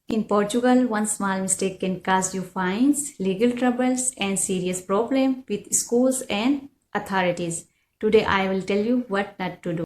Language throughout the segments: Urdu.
In Portugal, one small mistake can cause you fines, legal troubles, and serious problems with schools and authorities. Today, I will tell you what not to do.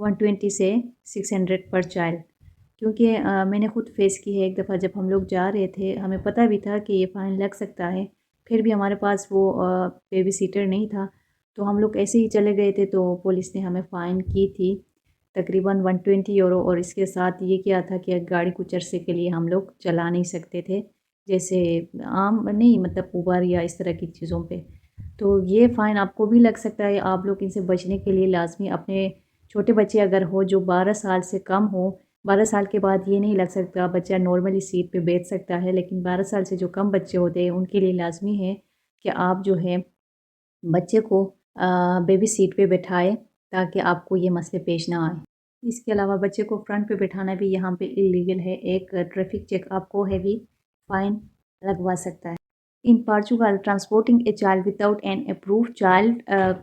120 سے 600 پر چائلڈ، کیونکہ میں نے خود فیس کی ہے۔ ایک دفعہ جب ہم لوگ جا رہے تھے، ہمیں پتہ بھی تھا کہ یہ فائن لگ سکتا ہے، پھر بھی ہمارے پاس وہ بیبی سیٹر نہیں تھا، تو ہم لوگ ایسے ہی چلے گئے تھے، تو پولیس نے ہمیں فائن کی تھی تقریباً 120 یورو، اور اس کے ساتھ یہ کیا تھا کہ گاڑی کچھ عرصے کے لیے ہم لوگ چلا نہیں سکتے تھے، جیسے عام نہیں، مطلب اوبر یا اس طرح کی چیزوں پہ۔ تو یہ فائن آپ کو بھی لگ سکتا ہے۔ آپ لوگ ان سے بچنے کے لیے لازمی اپنے چھوٹے بچے اگر ہو جو 12 سال سے کم ہو، 12 سال کے بعد یہ نہیں لگ سکتا، بچہ نارملی سیٹ پہ بیٹھ سکتا ہے، لیکن 12 سال سے جو کم بچے ہوتے ہیں ان کے لیے لازمی ہے کہ آپ جو ہے بچے کو بیبی سیٹ پہ بٹھائے، تاکہ آپ کو یہ مسئلے پیش نہ آئے۔ اس کے علاوہ بچے کو فرنٹ پہ بٹھانا بھی یہاں پہ اللیگل ہے، ایک ٹریفک چیک آپ کو ہیوی فائن لگوا سکتا ہے۔ In Portugal, transporting a child without an approved child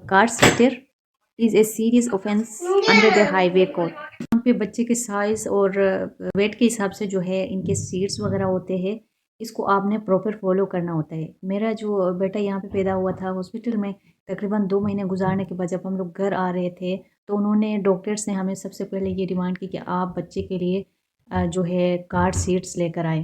car sitter is a serious offense under the highway code۔ یہاں پہ بچے کے سائز اور ویٹ کے حساب سے جو ہے ان کے سیٹس وغیرہ ہوتے ہیں، اس کو آپ نے پراپر فالو کرنا ہوتا ہے۔ میرا جو بیٹا یہاں پہ پیدا ہوا تھا ہاسپٹل میں، تقریباً 2 مہینے گزارنے کے بعد جب ہم لوگ گھر آ رہے تھے، تو انہوں نے ڈاکٹرس نے ہمیں سب سے پہلے یہ ڈیمانڈ کی کہ آپ بچے کے لیے جو ہے کار سیٹس لے کر آئے،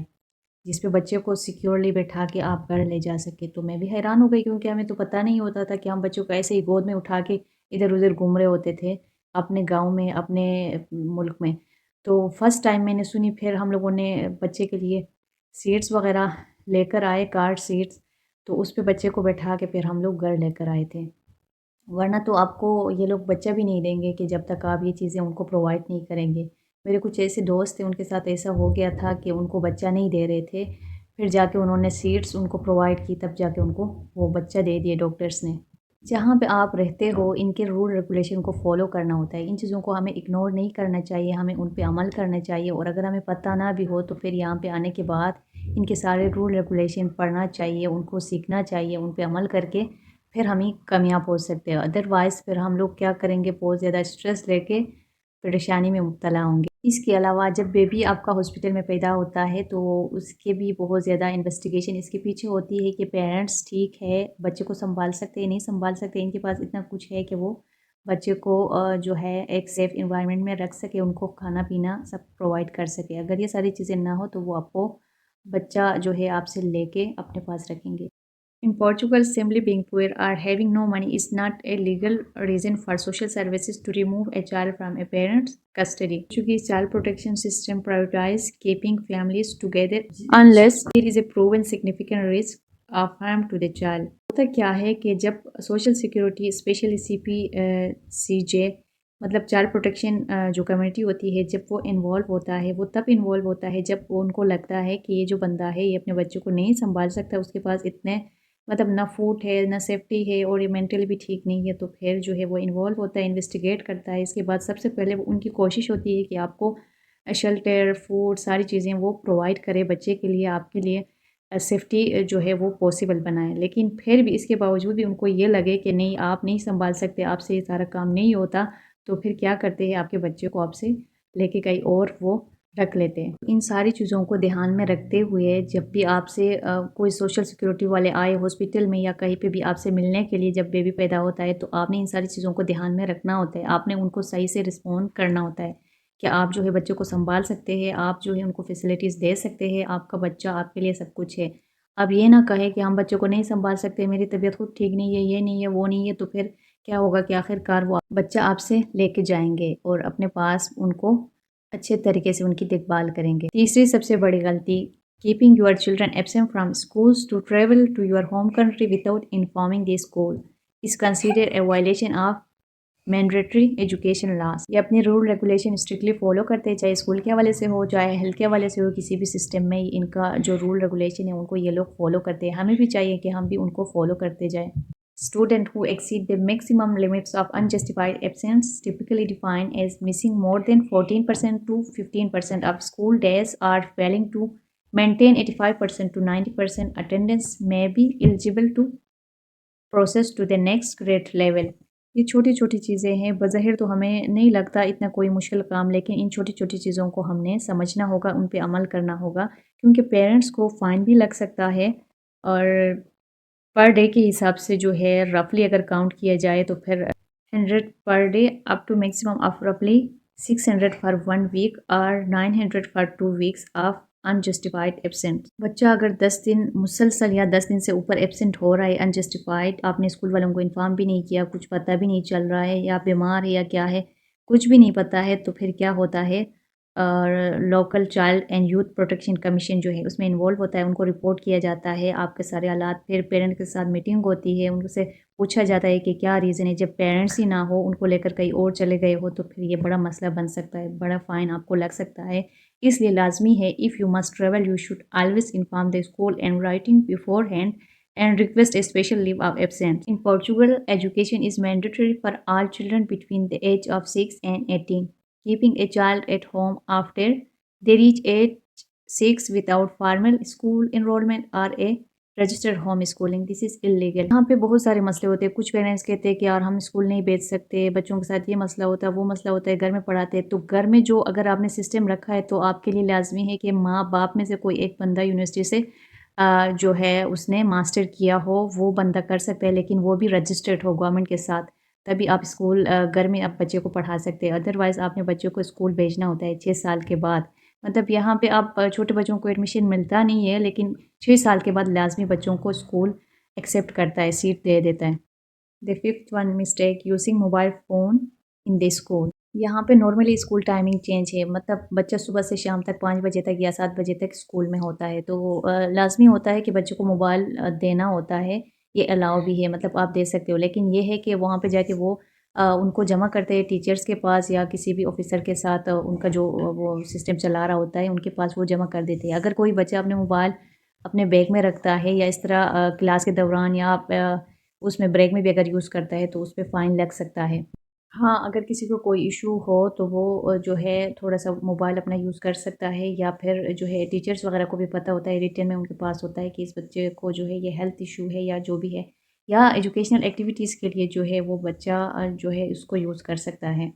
جس پہ بچے کو سیکیورلی بیٹھا کے آپ گھر لے جا سکے۔ تو میں بھی حیران ہو گئی، کیونکہ ہمیں تو پتہ نہیں ہوتا تھا کہ ہم بچوں کو ایسے ہی گود میں اٹھا کے ادھر ادھر گھوم رہے ہوتے تھے اپنے گاؤں میں، اپنے ملک میں۔ تو فرسٹ ٹائم میں نے سنی، پھر ہم لوگوں نے بچے کے لیے سیٹس وغیرہ لے کر آئے، کار سیٹس، تو اس پہ بچے کو بیٹھا کے پھر ہم لوگ گھر لے کر آئے تھے۔ ورنہ تو آپ کو یہ لوگ بچہ بھی نہیں دیں گے کہ جب تک آپ یہ چیزیں ان کو پرووائڈ نہیں کریں گے۔ میرے کچھ ایسے دوست تھے، ان کے ساتھ ایسا ہو گیا تھا کہ ان کو بچہ نہیں دے رہے تھے، پھر جا کے انہوں نے سیٹس ان کو پرووائڈ کی، تب جا کے ان کو وہ بچہ دے دیے ڈاکٹرس نے۔ جہاں پہ آپ رہتے ہو ان کے رول ریگولیشن کو فالو کرنا ہوتا ہے، ان چیزوں کو ہمیں اگنور نہیں کرنا چاہیے، ہمیں ان پہ عمل کرنا چاہیے، اور اگر ہمیں پتہ نہ بھی ہو تو پھر یہاں پہ آنے کے بعد ان کے سارے رول ریگولیشن پڑھنا چاہیے، ان کو سیکھنا چاہیے، ان پہ عمل کر کے پھر ہمیں کامیاب ہو سکتے ہیں۔ ادروائز پھر ہم لوگ کیا کریں گے، بہت زیادہ اسٹریس لے کے پریشانی میں مبتلا ہوں گے۔ اس کے علاوہ جب بیبی آپ کا ہاسپٹل میں پیدا ہوتا ہے تو اس کے بھی بہت زیادہ انویسٹیگیشن اس کے پیچھے ہوتی ہے کہ پیرنٹس ٹھیک ہے، بچے کو سنبھال سکتے ہیں، نہیں سنبھال سکتے، ان کے پاس اتنا کچھ ہے کہ وہ بچے کو جو ہے ایک سیف انوائرمنٹ میں رکھ سکے، ان کو کھانا پینا سب پرووائڈ کر سکے۔ اگر یہ ساری چیزیں نہ ہو تو وہ آپ کو بچہ جو ہے آپ سے لے کے اپنے پاس رکھیں گے۔ In Portugal, simply being poor or having no money is not a legal reason for social services to remove a child from a parent's custody. Portuguese child protection system prioritizes keeping families together unless there is a proven significant risk of harm to the child. ہوتا کیا ہے کہ جب سوشل سیکیورٹی اسپیشلی سی جے مطلب چائلڈ پروٹیکشن جو کمیونٹی ہوتی ہے، جب وہ انوالو ہوتا ہے، وہ تب انوالو ہوتا ہے جب ان کو لگتا ہے کہ یہ جو بندہ ہے یہ اپنے بچوں کو نہیں سنبھال سکتا، اس کے پاس اتنے مطلب نہ فوڈ ہے، نہ سیفٹی ہے، اور یہ مینٹلی بھی ٹھیک نہیں ہے، تو پھر جو ہے وہ انوالو ہوتا ہے، انویسٹیگیٹ کرتا ہے۔ اس کے بعد سب سے پہلے ان کی کوشش ہوتی ہے کہ آپ کو شیلٹر، فوڈ، ساری چیزیں وہ پرووائڈ کرے بچے کے لیے، آپ کے لیے سیفٹی جو ہے وہ پاسبل بنائے۔ لیکن پھر بھی اس کے باوجود بھی ان کو یہ لگے کہ نہیں، آپ نہیں سنبھال سکتے، آپ سے یہ سارا کام نہیں ہوتا، تو پھر کیا کرتے ہیں، آپ کے بچے کو آپ سے لے کے کہیں اور وہ رکھ لیتے ہیں۔ ان ساری چیزوں کو دھیان میں رکھتے ہوئے جب بھی آپ سے کوئی سوشل سیکیورٹی والے آئے ہاسپٹل میں یا کہیں پہ بھی آپ سے ملنے کے لیے، جب بیبی پیدا ہوتا ہے، تو آپ نے ان ساری چیزوں کو دھیان میں رکھنا ہوتا ہے، آپ نے ان کو صحیح سے رسپونڈ کرنا ہوتا ہے کہ آپ جو ہے بچوں کو سنبھال سکتے ہیں، آپ جو ہے ان کو فیسلٹیز دے سکتے ہیں، آپ کا بچہ آپ کے لیے سب کچھ ہے۔ اب یہ نہ کہے کہ ہم بچوں کو نہیں سنبھال سکتے، میری طبیعت خود ٹھیک نہیں ہے، یہ نہیں ہے، وہ نہیں ہے، تو پھر کیا ہوگا کہ آخر کار وہ بچہ آپ سے لے کے جائیں گے اور اپنے پاس ان کو اچھے طریقے سے ان کی دیکھ بھال کریں گے۔ تیسری سب سے بڑی غلطی، keeping your children absent from schools to travel to your home country without informing the school is considered a violation of mandatory education laws. یہ اپنے رول ریگولیشن اسٹرکٹلی فالو کرتے ہیں، چاہے اسکول کے حوالے سے ہو، چاہے ہیلتھ کے حوالے سے ہو، کسی بھی سسٹم میں ان کا جو رول ریگولیشن ہے ان کو یہ لوگ فالو کرتے ہیں۔ ہمیں بھی چاہیے کہ ہم بھی ان کو فالو کرتے جائیں۔ Students who exceed the maximum limits of unjustified absence, typically defined as missing more than 14% to 15% of school days, or failing to maintain 85% to 90% attendance, may be eligible to process to the next grade level۔ یہ چھوٹی چھوٹی چیزیں ہیں، بظاہر تو ہمیں نہیں لگتا اتنا کوئی مشکل کام، لیکن ان چھوٹی چھوٹی چیزوں کو ہم نے سمجھنا ہوگا، ان پہ عمل کرنا ہوگا، کیونکہ پیرنٹس کو فائن بھی لگ سکتا ہے، اور پر ڈے کے حساب سے جو ہے رفلی اگر کاؤنٹ کیا جائے تو پھر 100 per day up to maximum of roughly 600 for 1 week or 900 for 2 weeks of unjustified absent. بچہ اگر 10 دن مسلسل یا 10 دن سے اوپر ایبسنٹ ہو رہا ہے انجسٹیفائڈ، آپ نے اسکول والوں کو انفارم بھی نہیں کیا، کچھ پتہ بھی نہیں چل رہا ہے، یا بیمار ہے یا کیا ہے، کچھ بھی نہیں پتہ ہے، تو پھر کیا ہوتا ہے، local child and youth protection commission جو ہے اس میں انوالو ہوتا ہے، ان کو رپورٹ کیا جاتا ہے آپ کے سارے حالات، پھر پیرنٹ کے ساتھ میٹنگ ہوتی ہے، ان سے پوچھا جاتا ہے کہ کیا ریزن ہے، جب پیرنٹس ہی نہ ہو، ان کو لے کر کہیں اور چلے گئے ہو، تو پھر یہ بڑا مسئلہ بن سکتا ہے، بڑا فائن آپ کو لگ سکتا ہے، اس لیے لازمی ہے if you must travel you should always inform the school and writing beforehand and request a special leave of absence. In Portugal, education is mandatory for all children between the age of 6 and 18. Keeping a child at home after they reach age 6 without formal school enrollment or a registered home schooling this is illegal. یہاں پہ بہت سارے مسئلے ہوتے ہیں، کچھ پیرنٹس کہتے ہیں کہ یار ہم اسکول نہیں بھیج سکتے، بچوں کے ساتھ یہ مسئلہ ہوتا ہے، وہ مسئلہ ہوتا ہے، گھر میں پڑھاتے ہیں، تو گھر میں جو اگر آپ نے سسٹم رکھا ہے تو آپ کے لیے لازمی ہے کہ ماں باپ میں سے کوئی ایک بندہ یونیورسٹی سے جو ہے اس نے ماسٹر کیا ہو، وہ بندہ کر سکتا ہے، لیکن وہ بھی رجسٹرڈ ہو گورنمنٹ کے ساتھ، تبھی آپ اسکول گھر میں آپ بچے کو پڑھا سکتے ہیں، ادروائز آپ نے بچوں کو اسکول بھیجنا ہوتا ہے 6 سال کے بعد. مطلب یہاں پہ آپ چھوٹے بچوں کو ایڈمیشن ملتا نہیں ہے، لیکن 6 سال کے بعد لازمی بچوں کو اسکول ایکسیپٹ کرتا ہے، سیٹ دے دیتا ہے. The fifth one mistake using mobile phone in the school. یہاں پہ نارملی اسکول ٹائمنگ چینج ہے، مطلب بچہ صبح سے شام تک 5 بجے تک یا 7 بجے تک اسکول میں ہوتا ہے، تو لازمی ہوتا ہے کہ بچے کو موبائل دینا ہوتا ہے، یہ الاؤ بھی ہے، مطلب آپ دے سکتے ہو، لیکن یہ ہے کہ وہاں پہ جا کے وہ ان کو جمع کرتے ہیں ٹیچرز کے پاس یا کسی بھی آفیسر کے ساتھ، ان کا جو وہ سسٹم چلا رہا ہوتا ہے ان کے پاس وہ جمع کر دیتے ہیں. اگر کوئی بچہ اپنے موبائل اپنے بیگ میں رکھتا ہے یا اس طرح کلاس کے دوران یا اس میں بریک میں بھی اگر یوز کرتا ہے تو اس پہ فائن لگ سکتا ہے. ہاں اگر کسی کو کوئی ایشو ہو تو وہ جو ہے تھوڑا سا موبائل اپنا یوز کر سکتا ہے، یا پھر جو ہے ٹیچرز وغیرہ کو بھی پتہ ہوتا ہے، ریٹن میں ان کے پاس ہوتا ہے کہ اس بچے کو جو ہے یہ ہیلتھ ایشو ہے یا جو بھی ہے، یا ایجوکیشنل ایکٹیویٹیز کے لیے جو ہے وہ بچہ جو ہے اس کو یوز کر سکتا ہے.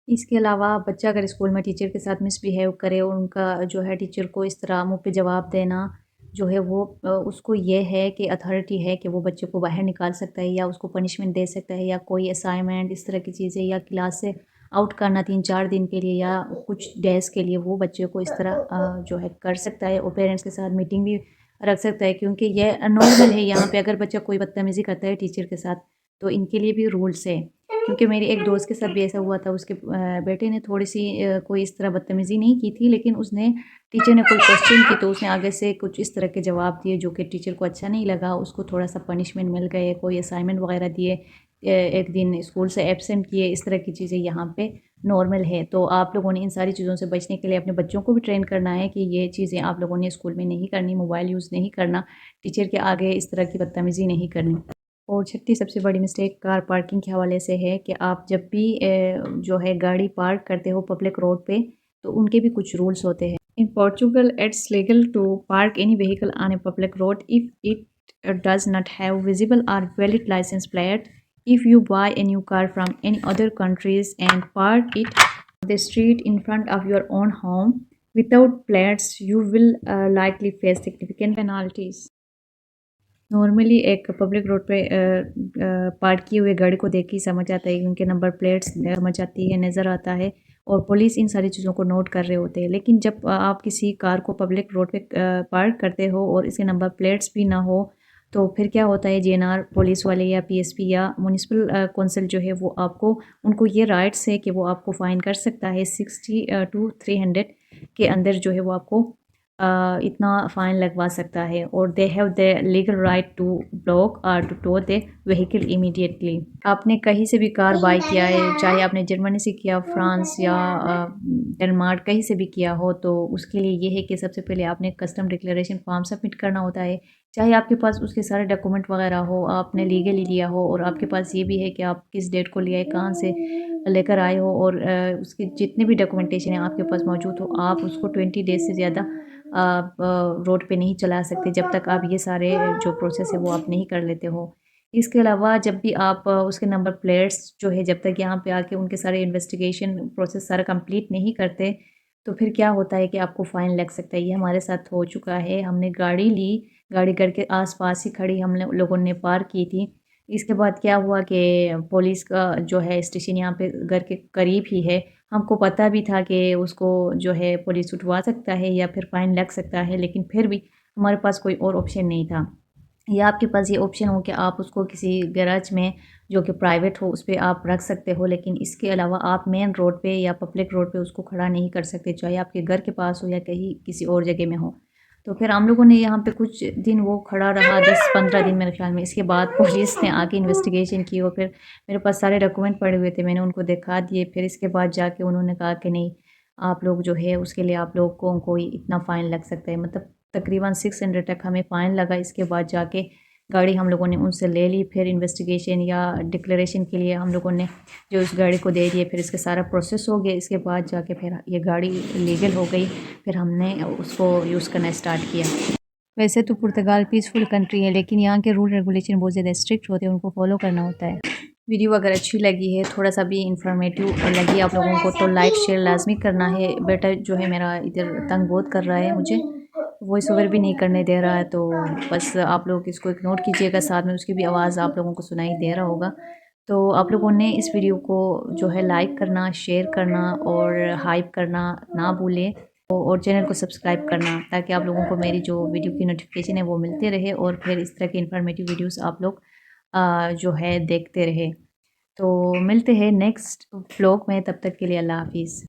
اس کے علاوہ بچہ اگر اسکول میں ٹیچر کے ساتھ مس بیہیو کرے اور ان کا جو ہے ٹیچر کو اس طرح منہ پہ جواب دینا جو ہے وہ اس کو یہ ہے کہ اتھارٹی ہے کہ وہ بچے کو باہر نکال سکتا ہے یا اس کو پنشمنٹ دے سکتا ہے، یا کوئی اسائنمنٹ اس طرح کی چیزیں، یا کلاس سے آؤٹ کرنا 3-4 دن کے لیے یا کچھ ڈیز کے لیے، وہ بچے کو اس طرح جو ہے کر سکتا ہے، اور پیرنٹس کے ساتھ میٹنگ بھی رکھ سکتا ہے، کیونکہ یہ نارمل ہے یہاں پہ. اگر بچہ کوئی بدتمیزی کرتا ہے ٹیچر کے ساتھ تو ان کے لیے بھی رولس ہے. کیونکہ میری ایک دوست کے ساتھ بھی ایسا ہوا تھا، اس کے بیٹے نے تھوڑی سی کوئی اس طرح بدتمیزی نہیں کی تھی، لیکن اس نے ٹیچر نے کوئی کوشچن کی تو اس نے آگے سے کچھ اس طرح کے جواب دیے جو کہ ٹیچر کو اچھا نہیں لگا، اس کو تھوڑا سا پنشمنٹ مل گئے، کوئی اسائنمنٹ وغیرہ دیے، ایک دن اسکول سے ایبسنٹ کیے، اس طرح کی چیزیں یہاں پہ نارمل ہے. تو آپ لوگوں نے ان ساری چیزوں سے بچنے کے لیے اپنے بچوں کو بھی ٹرین کرنا ہے کہ یہ چیزیں آپ لوگوں نے اسکول میں نہیں کرنی، موبائل یوز نہیں کرنا، ٹیچر کے آگے اس طرح کی بدتمیزی نہیں کرنی. اور چھٹی سب سے بڑی مسٹیک کار پارکنگ کے حوالے سے ہے کہ آپ جب بھی جو ہے گاڑی پارک کرتے ہو پبلک روڈ پہ تو ان کے بھی کچھ رولز ہوتے ہیں. In Portugal, it's legal to park any vehicle on a public road if it does not have visible or valid license plate. If you buy a new car from any other countries and park it on the street in front of your own home without plates, you will likely face significant penalties. Normally ایک پبلک روڈ پہ پارک کیے ہوئے گاڑی کو دیکھ کے سمجھ آتا ہے، کیونکہ نمبر پلیٹس سمجھ آتی ہے، نظر آتا ہے، اور پولیس ان ساری چیزوں کو نوٹ کر رہے ہوتے ہیں. لیکن جب آپ کسی کار کو پبلک روڈ پہ پارک کرتے ہو اور اس کے نمبر پلیٹس بھی نہ ہو تو پھر کیا ہوتا ہے، JNR پولیس والے یا PSP یا میونسپل کونسل جو ہے وہ آپ کو، ان کو یہ رائٹس ہے کہ وہ آپ کو فائن کر سکتا ہے 60 to 300 کے اندر جو ہے وہ آپ کو اتنا فائن لگوا سکتا ہے، اور they have the legal right to block اور to tow the vehicle immediately. آپ نے کہیں سے بھی کار بائی کیا ہے، چاہے آپ نے جرمنی سے کیا، فرانس یا ڈنمارک کہیں سے بھی کیا ہو، تو اس کے لیے یہ ہے کہ سب سے پہلے آپ نے کسٹم ڈکلیریشن فارم سبمٹ کرنا ہوتا ہے، چاہے آپ کے پاس اس کے سارے ڈاکومنٹ وغیرہ ہو، آپ نے لیگلی لیا ہو، اور آپ کے پاس یہ بھی ہے کہ آپ کس ڈیٹ کو لیا ہے، کہاں سے لے کر آئے ہو، اور اس کی جتنے بھی ڈاکومنٹیشن ہیں آپ کے پاس موجود ہو، آپ اس کو 20 ڈیز سے زیادہ روڈ پہ نہیں چلا سکتے جب تک آپ یہ سارے جو پروسیس ہے وہ آپ نہیں کر لیتے ہو. اس کے علاوہ جب بھی آپ اس کے نمبر پلیٹس جو ہے جب تک یہاں پہ آ کے ان کے سارے انویسٹیگیشن پروسیس سارا کمپلیٹ نہیں کرتے تو پھر کیا ہوتا ہے کہ آپ کو فائن لگ سکتا ہے. یہ ہمارے ساتھ ہو چکا ہے، ہم نے گاڑی لی، گاڑی گھر کے آس پاس ہی کھڑی ہم لوگوں نے پارک کی تھی، اس کے بعد کیا ہوا کہ پولیس کا جو ہے اسٹیشن یہاں پہ گھر کے قریب ہی ہے، ہم کو پتہ بھی تھا کہ اس کو جو ہے پولیس اٹھوا سکتا ہے یا پھر فائن لگ سکتا ہے، لیکن پھر بھی ہمارے پاس کوئی اور آپشن نہیں تھا۔ یا آپ کے پاس یہ آپشن ہو کہ آپ اس کو کسی گیراج میں جو کہ پرائیویٹ ہو اس پہ آپ رکھ سکتے ہو، لیکن اس کے علاوہ آپ مین روڈ پہ یا پبلک روڈ پہ اس کو کھڑا نہیں کر سکتے، چاہے آپ کے گھر کے پاس ہو یا کہیں کسی اور جگہ میں ہو۔ تو پھر ہم لوگوں نے یہاں پہ کچھ دن وہ کھڑا رہا، 10-15 دن میرے خیال میں۔ اس کے بعد پولیس نے آ کے انویسٹیگیشن کی اور پھر میرے پاس سارے ڈاکومنٹ پڑے ہوئے تھے، میں نے ان کو دکھا دیے۔ پھر اس کے بعد جا کے انہوں نے کہا کہ نہیں، آپ لوگ جو ہے اس کے لیے آپ لوگوں کو کوئی اتنا فائن لگ سکتا ہے، مطلب تقریباً 600 تک ہمیں فائن لگا۔ اس کے بعد جا کے گاڑی ہم لوگوں نے ان سے لے لی، پھر انویسٹیگیشن یا ڈکلیریشن کے لیے ہم لوگوں نے جو اس گاڑی کو دے دیے، پھر اس کے سارا پروسیس ہو گیا۔ اس کے بعد جا کے پھر یہ گاڑی لیگل ہو گئی، پھر ہم نے اس کو یوز کرنا اسٹارٹ کیا۔ ویسے تو پرتگال پیسفل کنٹری ہے، لیکن یہاں کے رول ریگولیشن بہت زیادہ اسٹرکٹ ہوتے ہیں، ان کو فالو کرنا ہوتا ہے۔ ویڈیو اگر اچھی لگی ہے، تھوڑا سا بھی انفارمیٹیو لگی آپ لوگوں کو، تو لائک شیئر لازمی کرنا ہے۔ بیٹا جو ہے میرا ادھر تنگ بہت کر رہا ہے، مجھے وائس اوور بھی نہیں کرنے دے رہا ہے، تو بس آپ لوگ اس کو اگنور کیجیے گا، ساتھ میں اس کی بھی آواز آپ لوگوں کو سنائی دے رہا ہوگا۔ تو آپ لوگوں نے اس ویڈیو کو جو ہے لائک کرنا، شیئر کرنا اور ہائپ کرنا نہ بھولیں، اور چینل کو سبسکرائب کرنا، تاکہ آپ لوگوں کو میری جو ویڈیو کی نوٹیفیکیشن ہے وہ ملتے رہے، اور پھر اس طرح کی انفارمیٹیو ویڈیوز آپ لوگ جو ہے دیکھتے رہے۔ تو ملتے ہیں نیکسٹ ولاگ میں، تب تک کے لیے اللہ حافظ۔